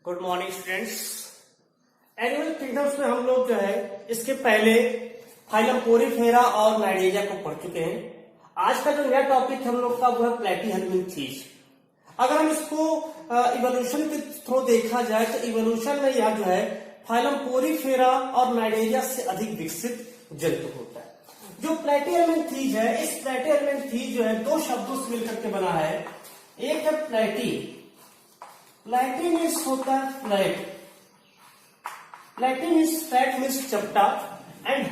Good morning students. Animal kingdoms में हम लोग जो है इसके पहले फाइलम पोरीफेरा और नाइडेरिया को पढ़ चुके हैं। आज का जो नया टॉपिक हम लोग का वो है प्लेटीहेल्मिन्थीज। अगर हम इसको इवोल्यूशन के थ्रू देखा जाए तो इवोल्यूशन में यह जो है फाइलम पोरीफेरा और नाइडेरिया से अधिक विकसित जंतु होता है। जो प्लेटीहेल्मिन्थीज है, इस प्लेटीहेल्मिन्थीज जो है दो शब्दों से मिलकर के बना है। एक है प्लेटी, प्लेटी मीन्स होता है फ्लैट, प्लेटी मीन्स फ्लैट मीन्स चपटा, एंड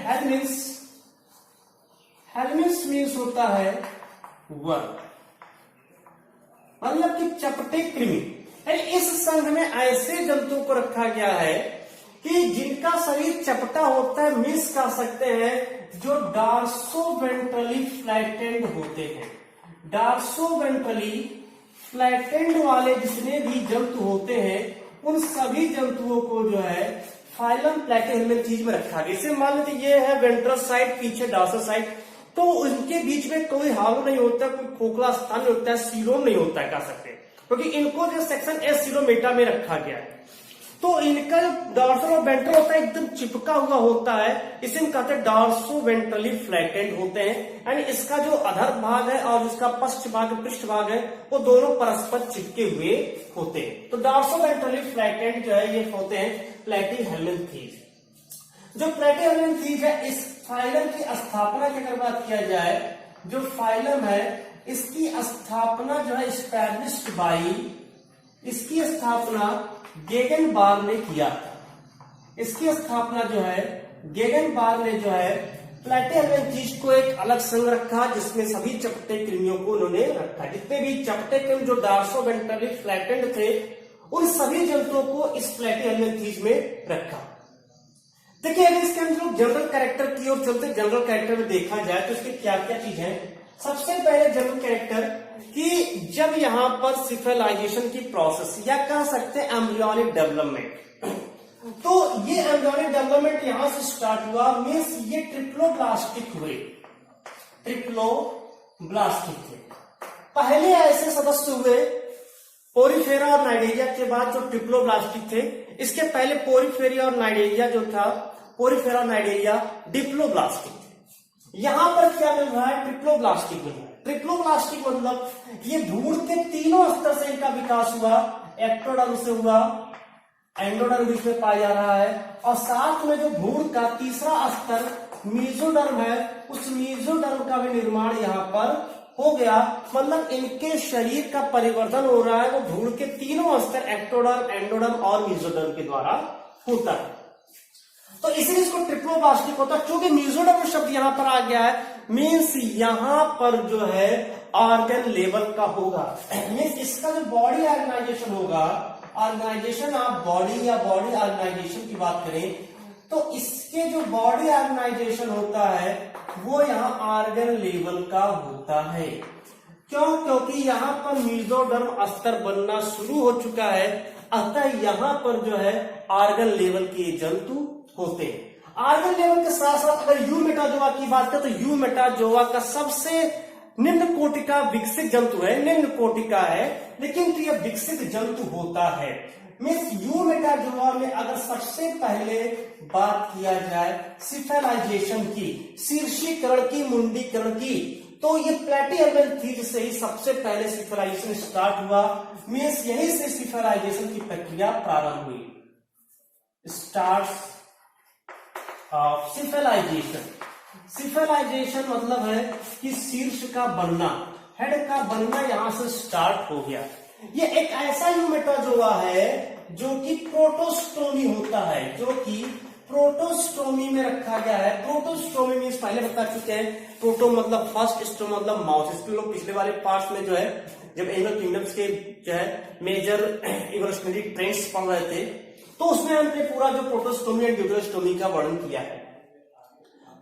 हेल्मिन्स मीन्स होता है वर्म, मतलब कि चपटे कृमि। इस संघ में ऐसे जंतुओं को रखा गया है कि जिनका शरीर चपटा होता है, मीन्स कह सकते हैं जो डार्सोवेंट्रली फ्लैटेंड होते हैं। डार्सोवेंट्रली फ्लैटेंड वाले जितने भी जंतु होते हैं उन सभी जंतुओं को जो है फाइलम प्लेटीहेल्मिन्थीज में रखा गया। इसे मान लीजिए ये है वेंट्रल साइड, पीछे डॉर्सल साइड, तो उनके बीच में कोई हालो नहीं होता, कोई खोखला स्थान नहीं होता है, सीलोम नहीं होता है, कह सकते हैं, क्योंकि इनको जो सेक्शन एस सीलोमेटा में रखा गया है। तो इनका डॉर्सल और वेंट्रल होता है एकदम चिपका हुआ होता है, इसे हम कहते हैं डॉर्सोवेंट्रली फ्लैटेंड होते हैं। यानी इसका जो अधर भाग है और इसका पृष्ठ भाग है वो दोनों परस्पर चिपके हुए होते हैं। तो डॉर्सोवेंट्रली फ्लैटेंड जो है ये होते हैं प्लेटीहेल्मिन्थीज। जो प्लेटीहेल्मिन्थीज है, इस फाइलम की स्थापना की अगर बात किया जाए, जो फाइलम है इसकी स्थापना जो है एस्टैब्लिश्ड बाई, इसकी स्थापना गेगनबार्ग ने किया था। इसकी स्थापना जो है गेगनबार्ग ने जो है प्लेटीहेल्मिन्थीज को एक अलग संघ रखा जिसमें सभी चपटे कृमियों को उन्होंने रखा। जितने भी चपटे कृमि जो डॉर्सोवेंट्रली फ्लैटेंड थे उन सभी जंतुओं को इस प्लेटीहेल्मिन्थीज में रखा। देखिए अगर इसके अंदर जनरल कैरेक्टर की ओर चलते, जनरल कैरेक्टर में देखा जाए तो इसके क्या क्या चीज है। सबसे पहले जनरल कैरेक्टर कि जब यहां पर सिफेलाइजेशन की प्रोसेस या कह सकते हैं एम्ब्रियोनिक डेवलपमेंट, तो ये एम्ब्रियोनिक डेवलपमेंट यहां से स्टार्ट हुआ, मीन्स ये ट्रिप्लोब्लास्टिक हुए, ट्रिप्लोब्लास्टिक थे। पहले ऐसे सदस्य हुए पोरीफेरा और नाइडेरिया के बाद जो ट्रिप्लोब्लास्टिक थे। इसके पहले पोरीफेरा और नाइडेरिया जो था, पोरीफेरा और नाइडेरिया डिप्लोब्लास्टिक थे। यहां पर क्या मिल रहा है, ट्रिप्लोब्लास्टिक मिल रहा है। ट्रिप्लोब्लास्टिक मतलब ये भ्रूण के तीनों स्तर से इनका विकास हुआ, एक्टोडर्म से हुआ, एंडोडर्म बीच में पाया जा रहा है, और साथ में जो भ्रूण का तीसरा स्तर मीजोडर्म है, उस मीजोडर्म का भी निर्माण यहां पर हो गया। मतलब इनके शरीर का परिवर्तन हो रहा है, वो भ्रूण के तीनों स्तर एक्टोडर्म, एंडोडर्म और मीजोडर्म के द्वारा होता है। तो इसलिए इसको ट्रिप्लोब्लास्टिक होता है। क्योंकि मीजोडर्म शब्द यहां पर आ गया है, मीन्स यहां पर जो है ऑर्गन लेवल का होगा, मीन्स इसका जो बॉडी ऑर्गेनाइजेशन होगा, ऑर्गेनाइजेशन ऑफ बॉडी या बॉडी ऑर्गेनाइजेशन की बात करें तो इसके जो बॉडी ऑर्गेनाइजेशन होता है वो यहाँ ऑर्गन लेवल का होता है। क्यों? क्योंकि यहाँ पर मीजोडर्म स्तर बनना शुरू हो चुका है, अतः यहाँ पर जो है ऑर्गन लेवल के जंतु होते हैं। ऑर्गन लेवल के साथ साथ अगर यूमेटाजोआ की बात करें तो यूमेटाजोआ का सबसे निम्न कोटि का विकसित जंतु है, निम्न कोटि का है, लेकिन तो यह विकसित जंतु होता है। मीन्स यूमेटाजोआ में अगर सबसे पहले बात किया जाए सिफेलाइजेशन की, शीर्षीकरण की, मुंडीकरण की, तो ये प्लेटीहेल्मिन्थीज से ही सबसे पहले सिफेलाइजेशन स्टार्ट हुआ। मीन्स यहीं से सिफेलाइजेशन की प्रक्रिया प्रारंभ हुई, स्टार्ट ऑफ सिफेलाइजेशन। सिफेलाइजेशन मतलब है कि शीर्ष का बनना, हेड का बनना यहां से स्टार्ट हो गया। ये एक ऐसा यूमेटाजोआ है जो कि प्रोटोस्टोमी होता है, जो कि प्रोटोस्टोमी में रखा गया है। प्रोटोस्टोमी मीन्स पहले बता चुके हैं, प्रोटो मतलब फर्स्ट, स्टो मतलब माउस। इसके लोग पिछले वाले पार्ट्स में जो है जब एनिमल किंगडम्स के जो है मेजर इवोल्यूशनरी ट्रेंड्स पढ़ रहे थे तो उसमें हमने पूरा जो प्रोटोस्टोमी एंड ड्यूटेरोस्टोमी का वर्णन किया है।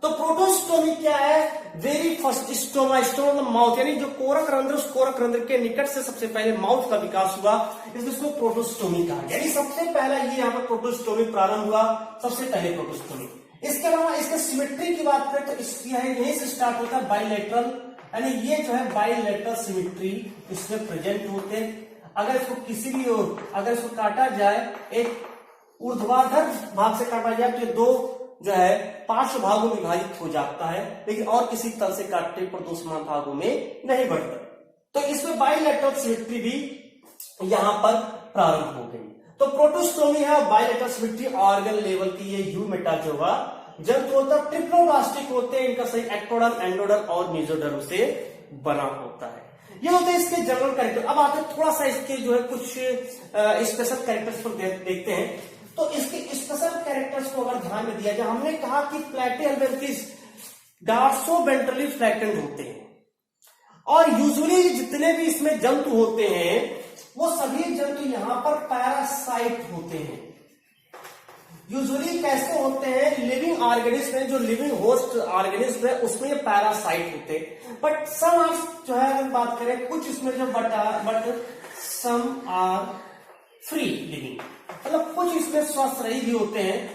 तो प्रोटोस्टोमी क्या है, वेरी फर्स्ट स्टोमा, स्टोमा मतलब माउथ, यानी जो कोरक रंध्र, उस कोरक रंध्र के निकट से सबसे पहले माउथ का विकास हुआ, इसको प्रोटोस्टोमी कहा गया। यानी सबसे पहला ये यहाँ पर प्रोटोस्टोमी प्रारंभ हुआ, सबसे पहले प्रोटोस्टोमी। इसके अलावा इसके सिमेट्री की बात करें तो इसकी यहीं से स्टार्ट होता है बाइलेटरल, यानी ये जो है बाइलेटरल सिमेट्री इसमें प्रेजेंट होते हैं। अगर इसको किसी भी ओर अगर इसको काटा जाए, एक ऊर्ध्वाधर भाग से काटा जाए तो ये दो जो है पार्श्व भागों में विभाजित हो जाता है, लेकिन और किसी तल से काटने पर दो समान भागों में नहीं बढ़ता। तो इसमें बाइलेटरल सिमेट्री भी यहां पर प्रारंभ हो गई। तो प्रोटोस्टोमी है बाइलेटरल सिमेट्री ऑर्गन लेवल की, ये यूमेटाजोआ जंतु होता है, ट्रिप्लोब्लास्टिक होते हैं, इनका सही एक्टोडर्म, एंडोडर्म और मेसोडर्म से बना होता है। ये होते हैं इसके जनरल कैरेक्टर। अब आते थोड़ा सा इसके जो है कुछ स्पेशल कैरेक्टर्स पर देखते हैं। तो इसके स्पेशल कैरेक्टर्स को अगर ध्यान में दिया जाए, हमने कहा कि प्लेटिहेल्मिन्थस डॉर्सोवेंट्रली फ्लैटेंड होते हैं, और यूजुअली जितने भी इसमें जंतु होते हैं वो सभी जंतु यहां पर पैरासाइट होते हैं। यूजुअली कैसे होते हैं, लिविंग ऑर्गेनिज्म है, जो लिविंग होस्ट ऑर्गेनिज्म है उसमें ये पैरासाइट होते हैं। बट सम आर जो है अगर बात करें कुछ इसमें जो but some are free living, मतलब कुछ इसमें स्वस्थ रही भी होते हैं,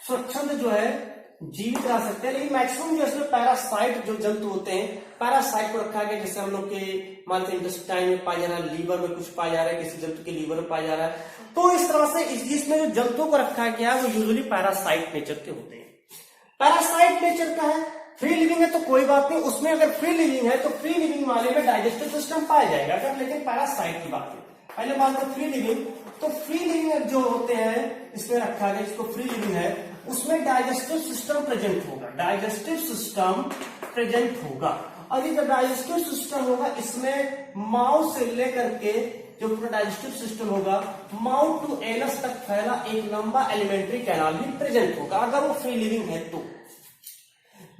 स्वच्छंद जो है जीवित रह सकते हैं, लेकिन मैक्सिमम जो इसमें पैरासाइट जो जंतु होते हैं, पैरासाइट को रखा गया। जैसे हम लोग के मानते इंटेस्टाइन में पाया जा रहा है, लीवर में कुछ पाया जा रहा है, किसी जंतु के लीवर में पाया जा रहा है। तो इस तरह से इसमें जो जंतुओं को रखा गया है वो यूजुअली पैरासाइट नेचर के होते हैं। पैरासाइट नेचर का है, फ्री लिविंग है तो कोई बात नहीं, उसमें अगर फ्री लिविंग है तो फ्री लिविंग वाले में डाइजेस्टिव सिस्टम पाया जाएगा। अगर लेकिन पैरासाइट की बात है, पहले बात करें फ्री लिविंग, तो फ्री लिविंग जो होते हैं इसमें रखा गया, जिसको फ्री लिविंग है उसमें डाइजेस्टिव सिस्टम प्रेजेंट होगा, डाइजेस्टिव सिस्टम प्रेजेंट होगा। और ये जो डाइजेस्टिव सिस्टम होगा इसमें माउथ से लेकर के जो पूरा डाइजेस्टिव सिस्टम होगा माउथ टू एनस तक फैला एक लंबा एलिमेंट्री कैनाल भी प्रेजेंट होगा, अगर वो फ्री लिविंग है तो।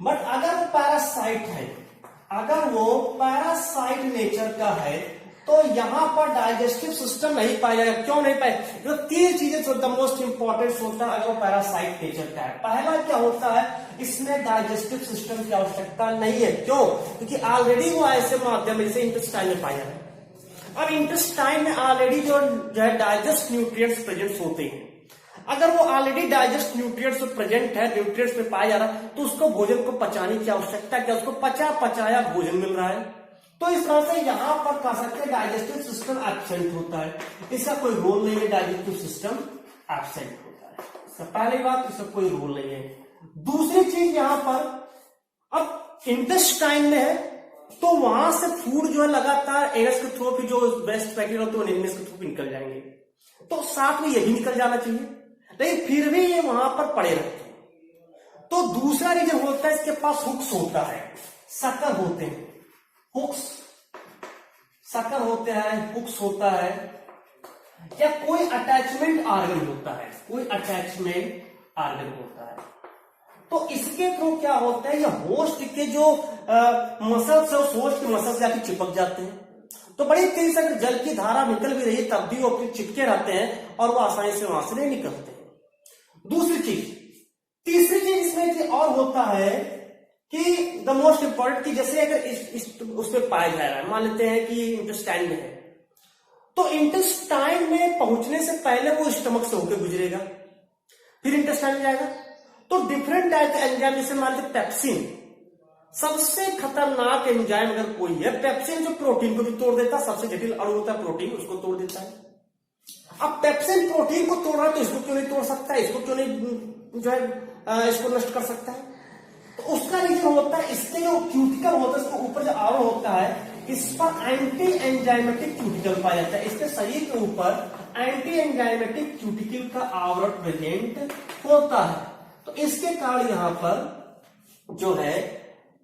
बट अगर वो पैरासाइट है, अगर वो पैरासाइट नेचर का है तो यहां पर डाइजेस्टिव सिस्टम नहीं पाया जाएगा। क्यों नहीं पाए? जो तीन चीजें द मोस्ट इंपॉर्टेंट होता है अगर वो पैरासाइट नेचर का है। पहला क्या होता है, इसमें डाइजेस्टिव सिस्टम की आवश्यकता नहीं है। क्यों? क्योंकि ऑलरेडी वो ऐसे माध्यम से इंटेस्टाइन में पाया है। अब इंटेस्टाइन में ऑलरेडी जो है डाइजेस्ट न्यूट्रिएंट्स प्रेजेंट होते हैं। अगर वो ऑलरेडी डाइजेस्ट न्यूट्रिएंट्स प्रेजेंट है, न्यूट्रिएंट्स में पाया जा रहा है, तो उसको भोजन को पचाने की आवश्यकता क्या, उसको पचाया भोजन मिल रहा है। तो इस तरह से यहां पर कह सकते हैं डाइजेस्टिव सिस्टम एब्सेंट होता है, इसका कोई रोल नहीं है, डाइजेस्टिव सिस्टम एब्सेंट होता है। इसका पहली बात, इसका कोई रोल नहीं है। दूसरी चीज यहां पर अब इंटेस्टाइन में है तो वहां से फूड जो है लगातार एनस के थ्रू भी जो वेस्ट बैक्टीरिया होते हैं एनस के थ्रू भी निकल जाएंगे, तो साथ में ये भी निकल जाना चाहिए, लेकिन फिर भी ये वहां पर पड़े रहते हैं। तो दूसरा रीजन होता है इसके पास हुक्स होता है, सकर होते हैं, हुक्स सकर होते हैं, हुक्स होता है, या कोई अटैचमेंट आर्गन होता है, कोई अटैचमेंट आर्गन होता है। तो इसके थ्रू क्या होता है, ये होस्ट के जो मसल्स है उस होस्ट के मसल्स जाके चिपक जाते हैं। तो बड़ी तेजी से अगर जल की धारा निकल भी रही है तब भी वो अपने चिपके रहते हैं और वो आसानी से वहां से नहीं निकलते हैं। दूसरी चीज, तीसरी चीज इसमें और होता है कि द मोस्ट इंपॉर्टेंट, कि जैसे अगर उसमें पाया जा रहा है, मान लेते हैं कि इंटेस्टाइन में है, तो इंटेस्टाइन में पहुंचने से पहले वो स्टमक से होकर गुजरेगा, फिर इंटेस्टाइन में जाएगा। तो डिफरेंट टाइप के एंजाइम, जैसे मान लेते पेप्सिन, सबसे खतरनाक एंजाइम अगर कोई है पेप्सिन, जो प्रोटीन को भी तोड़ देता है, सबसे जटिल अणु होता है प्रोटीन, उसको तोड़ देता है। अब पेप्सिन प्रोटीन को तोड़ रहा है तो इसको क्यों नहीं तोड़ सकता, इसको क्यों नहीं जो है इसको नष्ट कर सकता है? तो उसका रीजन होता है इसके जो क्यूटिकल होता है, इसके ऊपर जो आवरण होता है, इस पर एंटी एंजाइमेटिक क्यूटिकल पाया जाता है। इसके शरीर के ऊपर एंटी एंजाइमेटिक क्यूटिकल का आवरण प्रेजेंट होता है। तो इसके कारण यहां पर जो है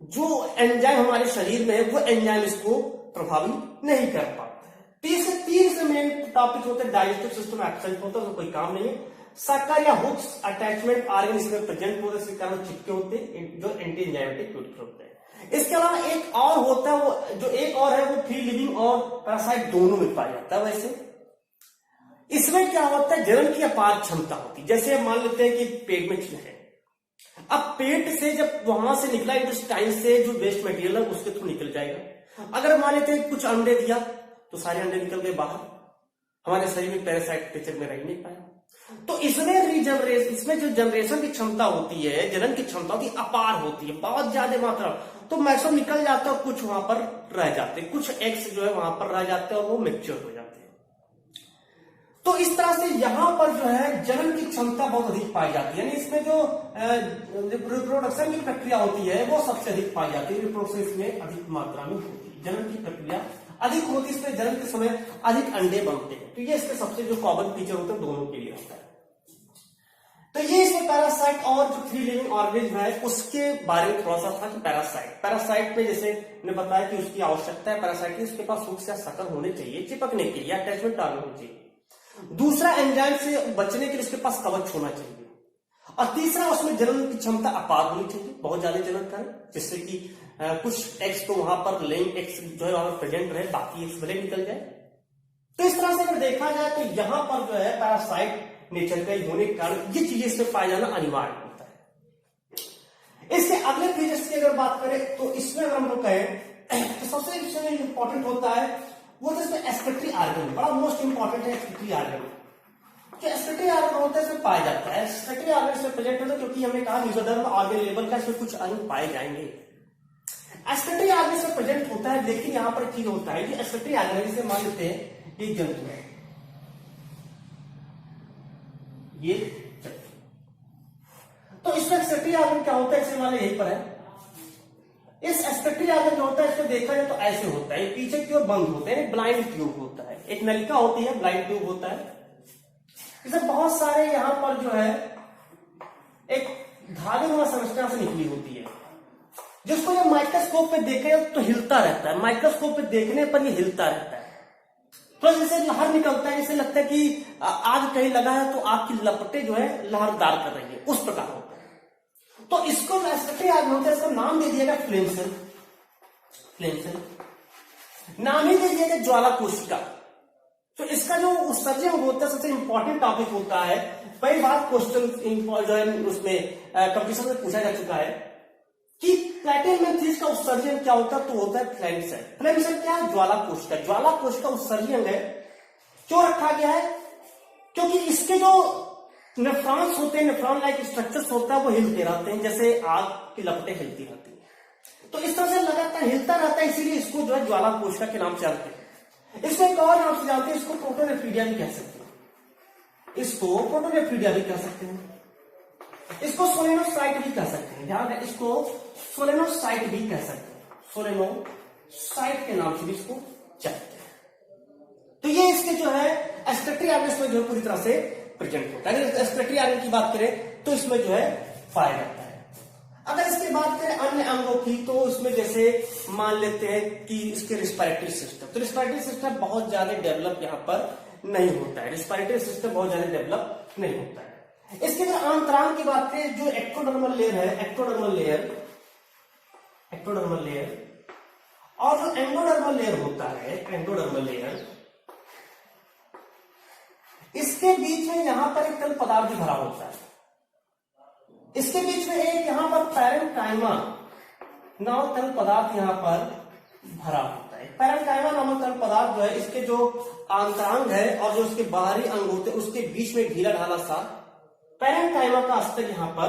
जो एंजाइम हमारे शरीर में है वो एंजाइम इसको प्रभावित नहीं कर पाता। तीन से मेन टॉपिक होते हैं, डाइजेस्टिव सिस्टम एब्सेंट होता है, तो कोई काम नहीं है। सकर या हुक्स अटैचमेंट आर्गन इसमें प्रेजेंट होते हैं, इसके कारण चिपके होते हैं जो एंटी एंजाइमेटिक क्यूटिकल होते हैं। इसके अलावा एक और होता है, वो जो एक और है वो फ्री लिविंग और पैरासाइट दोनों में पाया जाता है। वैसे इसमें क्या होता है, जनन की अपार क्षमता होती है। जैसे मान लेते हैं कि पेट में चीज है, अब पेट से जब वहां से निकला इंटेस्टाइन से जो वेस्ट मटेरियल है उसके थ्रू निकल जाएगा। अगर मान लेते हैं कुछ अंडे दिया तो सारे अंडे निकल गए बाहर, हमारे शरीर में पैरासाइट नेचर में रह नहीं पाया। तो इसमें जो जनरेशन की क्षमता होती है, जनन की क्षमता होती है, अपार होती है, बहुत ज्यादा मात्रा। तो मैक्सिमम निकल जाता है और कुछ वहां पर रह जाते हैं, कुछ एग्स जो है वहां पर रह जाते हैं और वो मैच्योर हो जाते हैं। तो इस तरह से यहां पर जो है जनन की क्षमता बहुत अधिक पाई जाती है, यानी इसमें जो रिप्रोडक्शन की प्रक्रिया होती है वो सबसे अधिक पाई जाती है। रिप्रोडक्शन इसमें अधिक मात्रा में होती है, जनन की प्रक्रिया अधिक होती है, इसमें जनन के समय अधिक अंडे बनते हैं। तो ये इसके सबसे जो कॉमन फीचर होते हैं दोनों के लिए होता है। तो ये इसमें पैरासाइट और जो फ्री लिविंग ऑर्गेनिज्म है उसके बारे में थोड़ा सा था कि पैरासाइट में जैसे मैंने बताया कि उसकी आवश्यकता है, पैरासाइट की उसके पास सूक्ष्म शकल होने चाहिए चिपकने के लिए, अटैचमेंट ऑर्गन होना चाहिए। दूसरा, एंजाइम से बचने के लिए उसके पास कवच होना चाहिए। और तीसरा, उसमें जनन की क्षमता अपार होनी चाहिए, बहुत ज्यादा जनन करे, जिससे कि कुछ एक्स तो वहां पर लेंग एक्स जो है वहां पर प्रेजेंट रहे, बाकी एक्स भले निकल जाए। तो इस तरह से अगर देखा जाए तो यहां पर जो है पैरासाइट नेचर का होने के कारण ये चीजें इसमें पाया जाना अनिवार्य होता है। इसके अगले फीचर्स की अगर बात करें तो इसमें अगर हम लोग कहें तो सबसे इंपॉर्टेंट होता है वो तो इसमें एक्सक्रीटरी ऑर्गन, बड़ा मोस्ट इंपॉर्टेंट है एक्सक्रीटरी ऑर्गन। जो एक्सक्रीटरी ऑर्गन होता है इसमें पाया जाता है, एक्सक्रीटरी ऑर्गन इसमें प्रेजेंट होता है क्योंकि हमने कहा मेसोडर्म ऑर्गन लेवल का इसमें कुछ अंग पाए जाएंगे। एक्सक्रीटरी ऑर्गन इसमें प्रेजेंट होता है, लेकिन यहाँ पर चीज होता है कि एक्सक्रीटरी ऑर्गन जिसे मान लेते हैं ये जंतु है, ये तो इसमें एक्सक्रीटरी ऑर्गन क्या होता है, इसे मान यहीं पर है। इस एक्सक्रीटरी ऑर्गन जो होता है इसको देखा जाए तो ऐसे होता है, पीछे की ओर बंद होते हैं, ब्लाइंड ट्यूब होता है, एक नलिका होती है, ब्लाइंड ट्यूब होता है। इसे बहुत सारे यहां पर जो है एक धागेनुमा संरचना से निकली होती है, जिसको जब माइक्रोस्कोप पे देखे तो हिलता रहता है, माइक्रोस्कोप पे देखने पर ये हिलता रहता है। तो जैसे लहर निकलता है, जैसे लगता है कि आग कहीं लगा है तो आग की लपटें जो है लहरदार कर रही है, उस प्रकार होता है। तो इसको एक्सक्रीटरी ऑर्गन होता है, इसका नाम दे दिया गया फ्लेम सेल, फ्लेम सेल नाम ही दे दिया गया ज्वाला कोशिका। तो इसका जो उत्सर्जन होता है सबसे इंपॉर्टेंट टॉपिक होता है। कई बार क्वेश्चन जो है उसमें कंपटीशन में पूछा जा चुका है कि प्लेटिनम मैंथीज का उत्सर्जन क्या होता है, तो होता है फ्लेम सेल। फ्लेम सेल क्या है, ज्वाला कोशिका। ज्वाला कोशिका उत्सर्जन है, क्यों रखा गया है, क्योंकि इसके जो नेफ्रॉन्स होते हैं, नेफ्रॉन लाइक स्ट्रक्चर्स होता है वो हिलते रहते हैं, जैसे आग की लपटें हिलती रहती है। तो इस तरह से लगातार हिलता रहता है, इसीलिए इसको जो है ज्वाला कोशिका के नाम से जानते हैं। इसको एक और नाम से जानते हैं, इसको प्रोटोनेफ्रीडिया भी कह सकते हैं, इसको प्रोटोनेफ्रीडिया भी कह सकते हैं, इसको सोलेनोसाइट भी कह सकते हैं। ध्यान रखें, इसको सोलेनोसाइट भी कह सकते हैं, सोलेनोसाइट के नाम से भी इसको जानते हैं। तो ये इसके जो है एक्सक्रीटरी ऑर्गन में जो पूरी तरह से प्रेजेंट होता है। अगर एक्सक्रीटरी ऑर्गन की बात करें तो इसमें जो है पाया जाता है। अगर इसकी बात करें अन्य अंगों की तो इसमें जैसे मान लेते हैं कि इसके रिस्पिरेटरी सिस्टम, तो रिस्पिरेटरी सिस्टम बहुत ज्यादा डेवलप यहाँ पर नहीं होता है, रिस्पिरेटरी सिस्टम बहुत ज्यादा डेवलप नहीं होता है। इसके अगर अंतरांग की बात करें, जो एक्टोडर्मल लेयर है, एक्टोडर्मल लेयर और जो एंडोडर्मल लेयर होता है, एंडोडर्मल लेयर, इसके बीच में यहां पर एक तरल पदार्थ भरा होता है। इसके बीच में एक यहां पर पैरेन्काइमा नामक तरल पदार्थ यहां पर भरा होता है। पैरेन्काइमा नामक तरल पदार्थ जो है इसके जो आंतरांग है और जो उसके बाहरी अंग होते हैं उसके बीच में ढीला ढाला सा पैरेन्काइमा का अस्तर यहां पर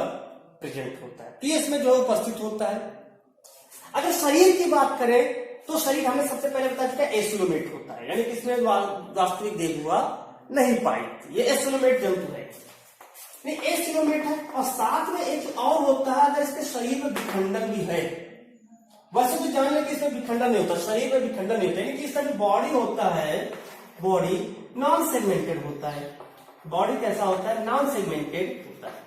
प्रेजेंट होता है, तो ये इसमें जो उपस्थित होता है। अगर शरीर की बात करें तो शरीर हमें सबसे पहले बता चुका है एसिलोमेट होता है, यानी कि इसमें वास्तविक देह हुआ नहीं पाई, ये एसिलोमेट जंतु है, नहीं एसिलोमेट है। और साथ में एक और होता है, अगर इसके शरीर में विखंडन भी है, वैसे तो जान लें कि इसमें विखंडन नहीं होता, शरीर में विखंडन नहीं होता, यानी कि इसका जो बॉडी होता है, बॉडी नॉन सेगमेंटेड होता है। बॉडी कैसा होता है, नॉन सेगमेंटेड होता है।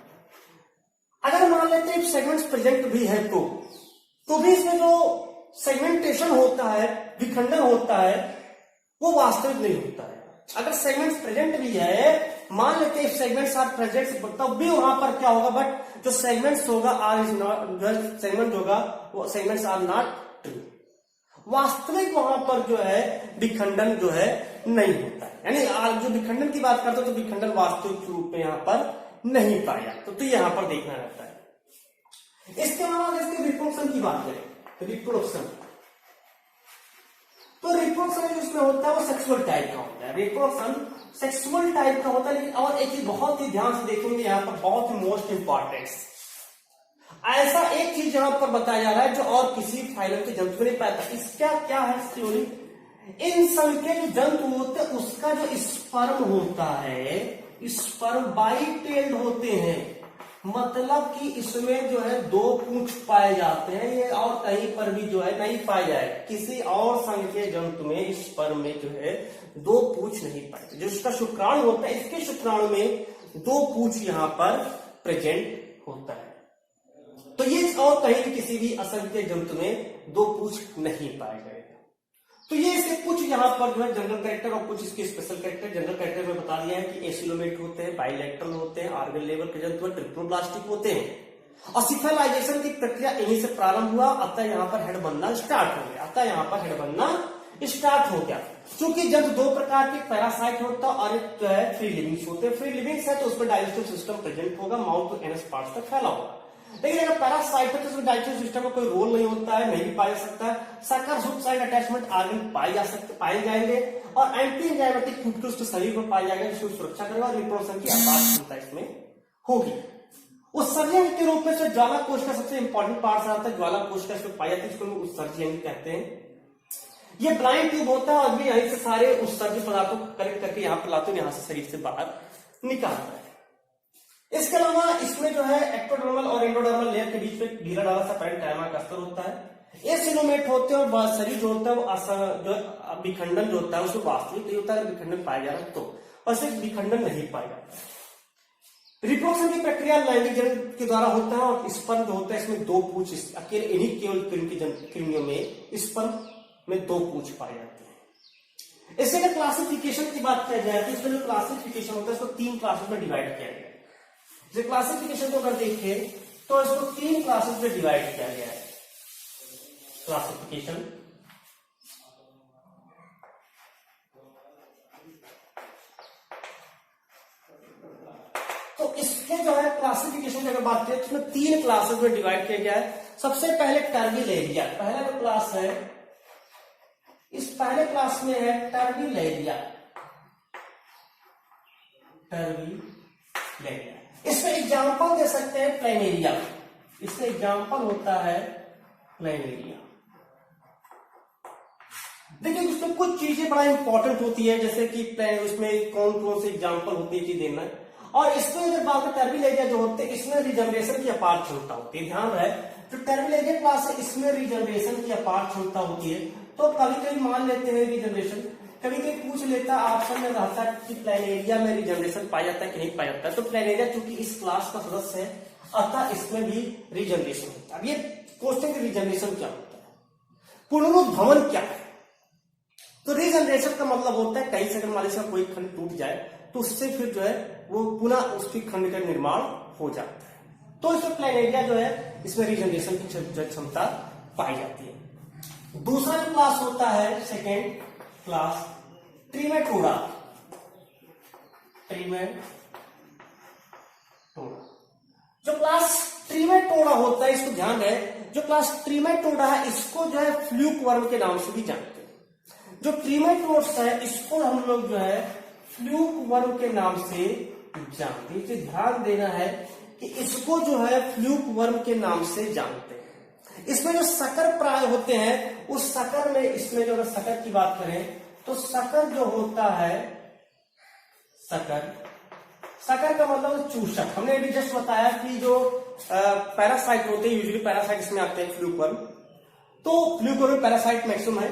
अगर मान लेते हैं सेगमेंट्स प्रेजेंट भी है तो भी इसमें जो सेगमेंटेशन होता है, विखंडन होता है, वो वास्तविक नहीं होता है। अगर सेगमेंट्स प्रेजेंट भी है, मान लेते हैं सेगमेंट्स आर प्रेजेंट, तब भी वहां पर क्या होगा, बट जो सेगमेंट्स होगा आर इज नॉट, जो सेगमेंट होगा वो सेगमेंट्स आर नॉट ट्रू, वास्तविक वहां पर जो है विखंडन जो है नहीं होता है। यानी जो विखंडन की बात करते हो तो विखंडन वास्तविक रूप में यहां पर नहीं पाया, तो यहां पर देखना रहता है। इसके अलावा इसके रिप्रोडक्शन की बात करें तो रिप्रोडक्शन जो इसमें होता है वो सेक्सुअल टाइप का होता है। रिप्रोडक्शन सेक्सुअल टाइप का होता है, लेकिन और एक चीज बहुत ही ध्यान से देखेंगे यहाँ पर, बहुत ही मोस्ट इंपॉर्टेंट, ऐसा एक चीज यहाँ पर बताया जा रहा है जो और किसी फाइलम के जंतु में नहीं पाया था। इसका क्या है थ्योरी, इन संघ के जो जंतु होते हैं उसका जो स्पर्म होता है, स्पर्म बाई टेल्ड होते हैं, मतलब कि इसमें जो है दो पूंछ पाए जाते हैं, ये और कहीं पर भी जो है नहीं पाए जाए। किसी और संघ के जंतु में स्पर्म में जो है दो पूंछ नहीं पाए। जो इसका शुक्राणु होता है, इसके शुक्राणु में दो पूंछ यहां पर प्रेजेंट होता है। तो ये और कहीं भी किसी भी असंख्य के जंतु में दो पूंछ नहीं पाए गए। तो ये इसके कुछ यहाँ पर जो है जनरल कैरेक्टर और कुछ इसके स्पेशल कैरेक्टर। जनरल कैरेक्टर में बता दिया है कि एसिलोमेट होते हैं, बाइलेक्ट्रल होते हैं, ऑर्गन लेवल के जंतु ट्रिप्लोब्लास्टिक होते हैं। और सिफेलाइजेशन की प्रक्रिया इन्हीं से प्रारंभ हुआ, अतः यहाँ पर हेड बनना स्टार्ट हो गया। अतः यहाँ पर हेड बनना स्टार्ट हो गया। क्योंकि जब दो प्रकार के पैरासाइट होता है और एक जो है फ्री लिविंग्स होते हैं। फ्री लिविंग्स है तो उसमें डाइजेस्टिव सिस्टम प्रेजेंट होगा, माउथ टू एनस पार्ट्स तक फैला होगा। लेकिन अगर पैरासाइट है तो उसमें डाइजेस्टिव सिस्टम का कोई रोल नहीं होता है, नहीं पाया सकता है। Sucker hook side attachment organ पाए जाएंगे और एंटी एंजाइमेटिक फ्यूक्टर उसके शरीर में पाया जाएगा, जिसकी सुरक्षा करेगा और रिप्रोडक्शन की अपार क्षमता इसमें होगी। उत्सर्जन के रूप में ज्वाला कोश का सबसे इंपॉर्टेंट पार्ट आता है। ज्वाला कोश का इसमें पाया जाता है, इसको उत्सर्जन कहते हैं। ये ब्लाइंड ट्यूब होता है और भी यहीं से सारे उत्सर्जित पदार्थों को कलेक्ट करके यहाँ पर लाते हैं, यहाँ से शरीर से बाहर निकालता है। इसके अलावा इसमें जो है एक्टोडर्मल और एंडोडर्मल लेयर के बीच में ढीला ढाला सा पैरेन्काइमा का स्तर होता है। ये सिलोमेट होते हैं और शरीर जो होता है वो जो विखंडन जो होता है उसमें वास्तविक नहीं होता है, विखंडन पाया जा रहा है तो, और सिर्फ विखंडन नहीं पाया जाता। रिप्रोडक्शन की प्रक्रिया लैंगिक जनन के द्वारा होता है और स्पर्म जो होता है इसमें दो पूंछ, अकेले इन्हीं केवल कृमियों में स्पर्म में दो पूंछ पाए जाते हैं। इससे अगर क्लासिफिकेशन की बात किया जाए तो इसमें जो क्लासिफिकेशन होता है इसको तीन क्लासेस में डिवाइड किया गया है। जो क्लासिफिकेशन को अगर देखें तो इसको तीन क्लासेस में डिवाइड किया गया है। क्लासिफिकेशन तो इसके जो है क्लासिफिकेशन की अगर बात करें तो इसमें तीन क्लासेस में डिवाइड किया गया है। सबसे पहले टर्बिलेरिया, पहला जो क्लास है इस पहले क्लास में है टर्बिलेरिया। इसमें एग्जाम्पल दे सकते हैं प्लेनेरिया, इसका एग्जाम्पल होता है प्लेनेरिया। देखिए उसमें कुछ चीजें बड़ा इंपॉर्टेंट होती है, जैसे कि उसमें कौन कौन से एग्जाम्पल होती है देना है। और इसमें अगर बात करें टर्बिलेरिया जो होते हैं इसमें रिजनरेशन की अपार क्षमता होती है। ध्यान रहे जो टर्बिलेरिया क्लास है इसमें रिजनरेशन की अपार क्षमता होती है। तो कभी कभी मान लेते हैं रिजनरेशन, कभी कभी पूछ लेता ऑप्शन में रहता है कि प्लेनेरिया में रिजनरेशन पाया जाता है कि नहीं पाया जाता है। तो प्लेनेरिया चूंकि इस क्लास का सदस्य है अतः इसमें भी रिजनरेशन होता है। अब ये क्वेश्चन रिजनरेशन क्या होता है, पुनरुद्भवन क्या है? तो रिजनरेशन का मतलब होता है कहीं से अगर मान लीजिए कोई खंड टूट जाए तो उससे फिर जो है वो पुनः उसकी खंड का निर्माण हो जाता है। तो इसमें प्लेनेरिया जो है इसमें रिजनरेशन की क्षमता पाई जाती है। दूसरा जो क्लास होता है सेकेंड क्लास ट्रिमेटोडा। जो क्लास ट्रिमेटोडा होता है इसको ध्यान रहे, जो क्लास ट्रिमेटोडा है इसको जो है फ्लूक वर्म के नाम से भी जानते हैं। जो ट्रिमेटोड्स है इसको हम लोग जो है फ्लूक वर्म के नाम से जानते हैं। इसे ध्यान देना है कि इसको जो है फ्लूक वर्म के नाम से जानते हैं। इसमें जो सकर प्राय होते हैं उस सकर में, इसमें जो सकर की बात करें तो सकर जो होता है सकर का मतलब चूषक। हमने अभी जस्ट बताया कि जो पैरासाइट होते हैं यूजुअली पैरासाइट इसमें आते हैं फ्लूक वर्म, तो फ्लूक वर्म में पैरासाइट मैक्सिमम है।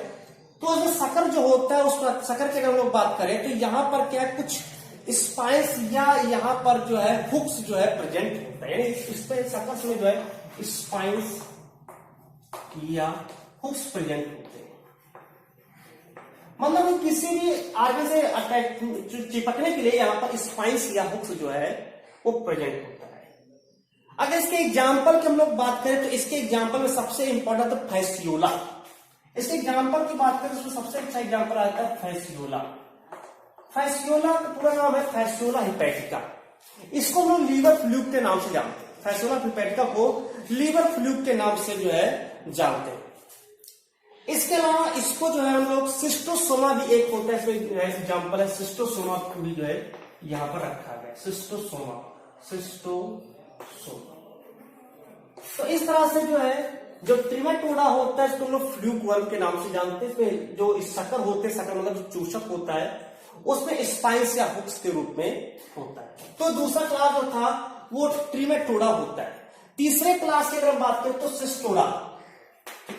तो उसमें सकर जो होता है उस सकर की अगर हम लोग बात करें तो यहाँ पर क्या कुछ स्पाइस या यहाँ पर जो है हुक्स जो है प्रेजेंट होता है, यानी इस पे सकर में जो है स्पाइस या हुक्स प्रेजेंट होते हैं। मतलब किसी भी आगे से अटैक चिपकने के लिए यहाँ पर स्पाइस या हुक्स जो है वो प्रेजेंट होता है। अगर इसके एग्जाम्पल की हम लोग बात करें तो इसके एग्जाम्पल में सबसे इंपॉर्टेंट है फैसियोला। इसके एग्जाम्पल की बात करें तो सबसे अच्छा एग्जाम्पल आता है फैसियोला। फैसियोला का पूरा नाम है फैसियोला हिपैटिका। इसको हम लोग लीवर फ्लूक के नाम से जानते हैं। फैसियोला हिपैटिका को लीवर फ्लूक के नाम से जो है जानते हैं। इसके अलावा इसको जो है हम लोग सिस्टोसोमा भी एक होता है, इसमें एग्जाम्पल है सिस्टोसोमा को भी जो है यहां पर रखा गया सिस्टोसोमा। तो इस तरह से जो है जो ट्रिमेटोडा होता है इसको हम लोग फ्लूक वर्म के नाम से जानते हैं। इसमें जो शकर होते हैं, शकर मतलब जो चूषक होता है, उसमें स्पाइंस या हुक्स के रूप में होता है। तो दूसरा क्लास जो था वो ट्रिमेटोडा होता है। तीसरे क्लास की अगर हम बात करें तो सिस्टोडा।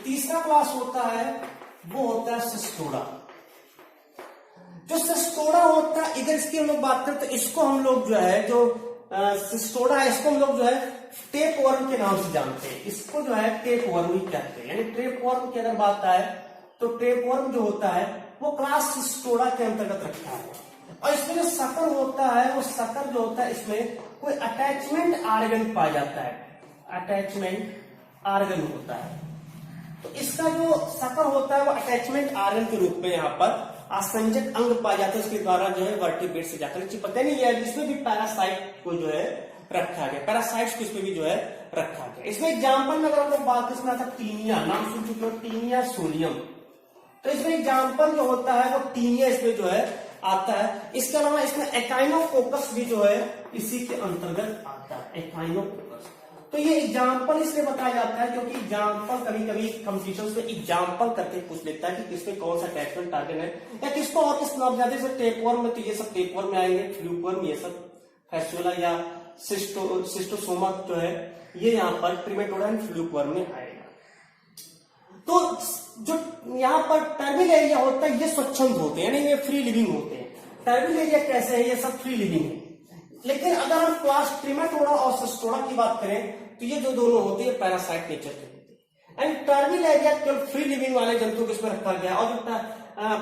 तीसरा क्लास होता है वो होता है सिस्टोडा। जो सिस्टोडा होता है, इधर इसकी हम लोग बात करें तो इसको हम लोग जो है, जो सिस्टोडा है, इसको हम लोग जो है टेप वर्म के नाम से जानते हैं। इसको जो है टेप वर्म ही कहते हैं। यानी टेप वर्म की अगर बात आए तो टेप वर्म जो होता है वो क्लास सिस्टोडा के अंतर्गत रखता है। और इसमें जो शकर होता है, वो शकर जो होता है इसमें कोई अटैचमेंट आर्गन पाया जाता है, अटैचमेंट आर्गन होता है। तो इसका जो शकर होता है वो अटैचमेंट आर्गन के रूप में यहाँ पर आसंजक अंग पाया जाता है, उसके द्वारा जो है वर्टिब्रेट से जाकर चिपकते नहीं है। इसमें भी पैरासाइट को जो है रखा गया, पैरासाइट्स को इसमें भी जो है रखा गया। इसमें एग्जाम्पल में अगर हम लोग बात इसमें आता टीनिया, नाम सुन चुके हो, टीनिया सोलियम। तो इसमें एग्जाम्पल जो होता है वो टीनिया इसमें जो है आता है। इसके अलावा इसमें एकाइनोकोकस भी जो है इसी के अंतर्गत आता है, एकाइनोकोकस। तो ये एग्जाम्पल इसलिए बताया जाता है क्योंकि एग्जाम्पल कभी कभी कंपटीशन में एग्जाम्पल करके पूछ लेता है कि किसमें कौन सा अटैचमेंट टार्गेट है या किसको और किस नाम जाते हैं। टेपवर्म में तो ये सब टेपवर्म में आएंगे, फ्लूकवर्म ये सब फैस्टुला या सिस्टोसोमा जो है ये यहाँ पर ट्रिमेटोडा एंड फ्लूकवर्म में आएगा। तो जो यहाँ पर टर्मिनल एरिया होता है ये स्वच्छंद होते हैं, यानी ये फ्री लिविंग होते हैं। टर्मिनल एरिया कैसे है, ये सब फ्री लिविंग है। लेकिन अगर हम क्लास ट्रिमेटोडा और सिस्टोडा की बात करें तो ये जो दोनों होते हैं पैरासाइट नेचर के होते हैं। एंड टर्मिनल एरिया केवल फ्री लिविंग वाले जंतु को इसमें रखा गया और जो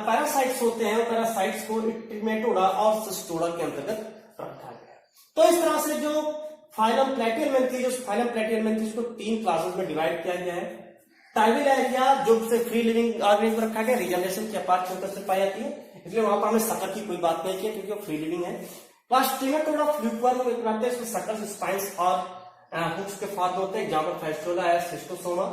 पैरासाइट्स होते हैं पैरासाइट्स को ट्रिमेटोडा और सिस्टोडा के अंतर्गत रखा गया। तो इस तरह से जो फाइलम प्लेटिहेलमिन्थेस, जो फाइलम प्लेटिहेलमिन्थेस को 3 क्लासेस में डिवाइड किया गया है। टर्मिनल एरिया जो फ्री लिविंग ऑर्गेनिज्म रखा गया, रीजनरेशन की अपार्ट क्षेत्र से पाई जाती है, इसलिए वहां पर हमने शकर की कोई बात नहीं की क्योंकि वो फ्री लिविंग है। क्लास ट्रिमेटोडा फ्लूकवर्म में बनाते हैं, इसमें शकर, स्पाइंस और हुक्स के फॉर्म होते हैं, जहां पर फैस्टुला है, सिस्टोसोमा।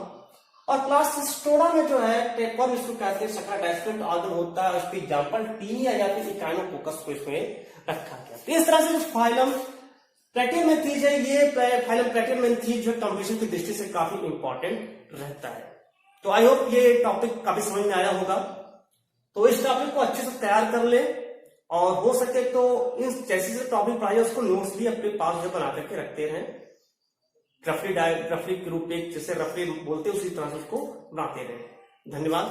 और क्लास सिस्टोडा में जो है टेपवर्म इसको कहते हैं, शकर अटैचमेंट ऑर्गन होता है, उसकी एग्जांपल टीनिया या फिर एकाइनोकोकस को इसमें रखा गया। तो इस तरह से जो फाइलम प्लेटिहेलमिन्थेस है, ये फाइलम प्लेटिहेलमिन्थेस जो कंपटीशन की दृष्टि से काफी इंपॉर्टेंट रहता है। तो आई होप ये टॉपिक काफी समझ में आया होगा। तो इस टॉपिक को अच्छे से तैयार कर ले और हो सके तो इन जैसे टॉपिक पढ़ाई उसको नोट्स भी अपने पास जो बना करके रखते हैं, रफली के रूप में जैसे रफली बोलते हैं उसी तरह से उसको बनाते रहे। धन्यवाद।